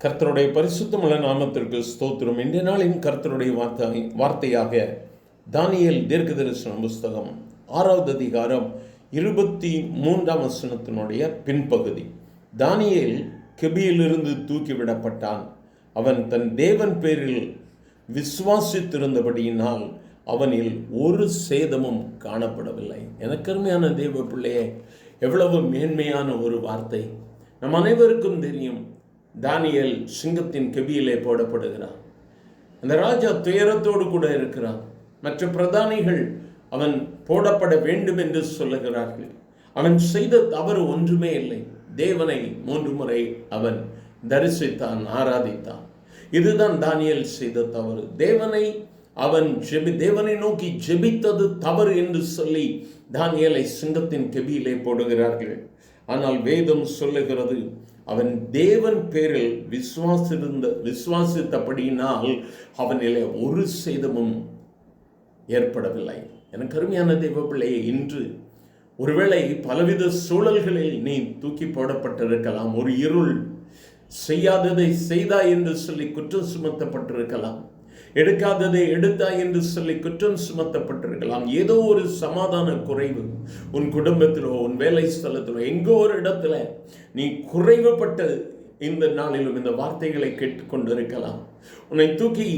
கர்த்தருடைய பரிசுத்தமுள்ள நாமத்திற்கு ஸ்தோத்திரம். இன்றைய நாளின் கர்த்தருடைய வார்த்தையாக தானியேல் தீர்க்கதரிசன புஸ்தகம் 6வது அதிகாரம் 23ஆம் வசனத்தினுடைய பின்பகுதி. தானியேல் கெபியிலிருந்து தூக்கிவிடப்பட்டான். அவன் தன் தேவன் பேரில் விசுவாசித்திருந்தபடியினால் அவனில் ஒரு சேதமும் காணப்படவில்லை. எனக்கு அருமையான தேவ பிள்ளையே, எவ்வளவு மேன்மையான ஒரு வார்த்தை! நம் அனைவருக்கும் தெரியும், தானியேல் சிங்கத்தின் கெபியிலே போடப்படுகிறான். அந்த ராஜா துயரத்தோடு கூட இருக்கிறான். மற்ற பிரதானிகள் அவன் போடப்பட வேண்டும் என்று சொல்லுகிறார்கள். அவன் செய்த தவறு ஒன்றுமே இல்லை. தேவனை 3 முறை அவன் தரிசித்தான், ஆராதித்தான். இதுதான் தானியேல் செய்த தவறு. தேவனை நோக்கி ஜெபித்தது தவறு என்று சொல்லி தானியேலை சிங்கத்தின் கெபியிலே போடுகிறார்கள். ஆனால் வேதம் சொல்லுகிறது, அவன் தேவன் பேரில் விசுவாசித்தபடியினால் அவனிலே ஒரு சேதமும் ஏற்படவில்லை. எனக்கு அருமையான தேவ பிள்ளையே, இன்று ஒருவேளை பலவித சூழல்களில் நீ தூக்கி போடப்பட்டிருக்கலாம். ஒரு இருள், செய்யாததை செய்தாய் என்று சொல்லி குற்றம் சுமத்தப்பட்டிருக்கலாம். எடுக்காததை எடுத்தாய் என்று சொல்லி குற்றம் சுமத்தப்பட்டிருக்கலாம். ஏதோ ஒரு சமாதான குறைவு உன் குடும்பத்திலோ உன் வேலை ஸ்தலத்திலோ எங்கோ ஒரு இடத்துல நீ குறைவுபட்ட இந்த நாளிலும் இந்த வார்த்தைகளை கேட்டுக்கொண்டிருக்கலாம். உன்னை தூக்கி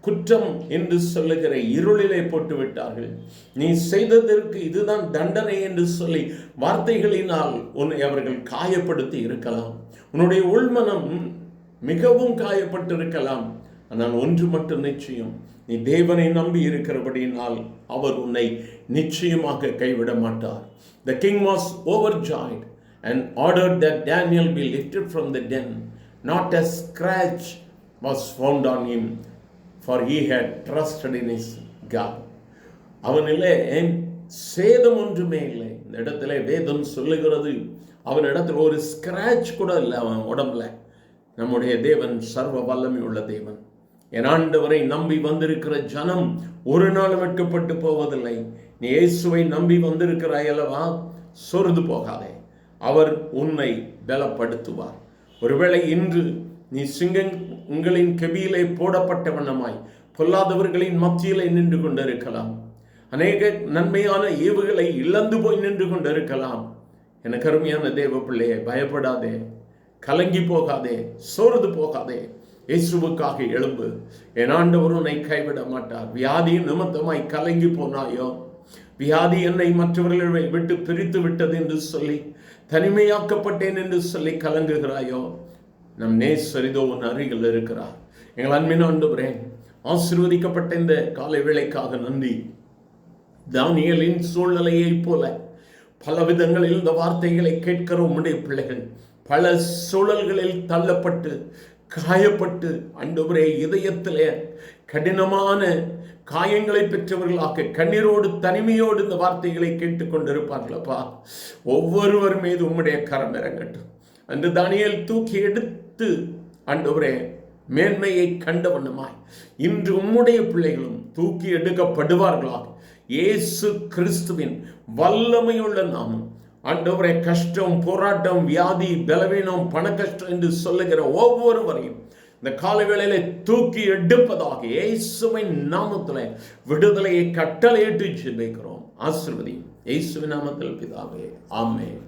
குற்றம் என்று சொல்லுகிற இருளிலே போட்டு விட்டார்கள். நீ செய்ததற்கு இதுதான் தண்டனை என்று சொல்லி வார்த்தைகளினால் உன்னை அவர்கள் காயப்படுத்தி இருக்கலாம். உன்னுடைய உள்மனம் மிகவும் காயப்பட்டிருக்கலாம். ஆனால் ஒன்று மட்டும் நிச்சயம், நீ தேவனை நம்பி இருக்கிறபடியினால் அவர் உன்னை நிச்சயமாக கைவிட மாட்டார். The king was overjoyed and ordered that Daniel be lifted from the den. Not a scratch was found on him, for he had trusted in his God. அவனிலே சேதம் ஒன்றுமே இல்லை. இந்த இடத்துல வேதம் சொல்லுகிறது, அவனிடத்தில் ஒரு ஸ்கிராச் கூட இல்லை அவன் உடம்புல. நம்முடைய தேவன் சர்வ வல்லமை உள்ள தேவன். என் ஆண்டவரை நம்பி வந்திருக்கிற ஜனம் ஒரு நாள் வெட்கப்பட்டு போவதில்லை. நீ இயேசுவை நம்பி வந்திருக்கிறாய் அல்லவா, சொர்ந்து போகாதே. அவர் உன்னை பலப்படுத்துவார். ஒருவேளை இன்று நீ சிங்கங்களின் கெபியிலே போடப்பட்ட வண்ணமாய் பொல்லாதவர்களின் மத்தியிலே நின்று கொண்டிருக்கலாம். அநேக நன்மையான ஏவுகளை இழந்து போய் நின்று கொண்டிருக்கலாம். எனக்கு அருமையான தேவ பிள்ளையே, பயப்படாதே, கலங்கி போகாதே, சோர்ந்து போகாதே. இயேசுவுக்காக எழும்பு. என் ஆண்டவர் உன்னை கைவிட மாட்டார். வியாதி நிமித்தமாய் கலங்கி போனாயோ, வியாதி என்னை மற்றவர்களை விட்டு பிரித்து விட்டது என்று சொல்லி, தனிமையாக்கப்பட்டேன் என்று சொல்லி கலங்குகிறாயோ, நம் நேசரிதோ உன் அருகில் இருக்கிறார். எங்கள் அன்பின் ஆண்டவரே, ஆசீர்வதிக்கப்பட்ட இந்த காலை வேளைக்காக நன்றி. தானியேலின் சூழ்நிலையை போல பல விதங்களில் இந்த வார்த்தைகளை கேட்கிற உம்முடைய பிள்ளைகள் பல சூழல்களில் தள்ளப்பட்டு காயப்பட்டு ஆண்டவரே இதயத்திலே கடினமான காயங்களை பெற்றவர்களாக கண்ணீரோடு தனிமையோடு இந்த வார்த்தைகளை கேட்டுக்கொண்டிருப்பார்களப்பா. ஒவ்வொருவர் மீது உம்முடைய கரம் இறங்கட்டும். அன்று தானியேல் தூக்கி எடுத்து ஆண்டவரே மேன்மையை கண்டவண்ணமாய் இன்று உம்முடைய பிள்ளைகளும் தூக்கி எடுக்கப்படுவார்களாக. இயேசு கிறிஸ்துவின் வல்லமையுள்ள நாமம் ஆண்டவரே, கஷ்டம், போராட்டம், வியாதி, பலவீனம், பண கஷ்டம் என்று சொல்லுகிற ஒவ்வொருவரையும் இந்த காலவேளையிலே தூக்கி எடுப்பதாக இயேசுவின் நாமத்தில் விடுதலையை கட்டளையிட்டு ஜெபிக்கிறோம். ஆசீர்வதியும் இயேசுவின் நாமத்தில் பிதாவே, ஆமென்.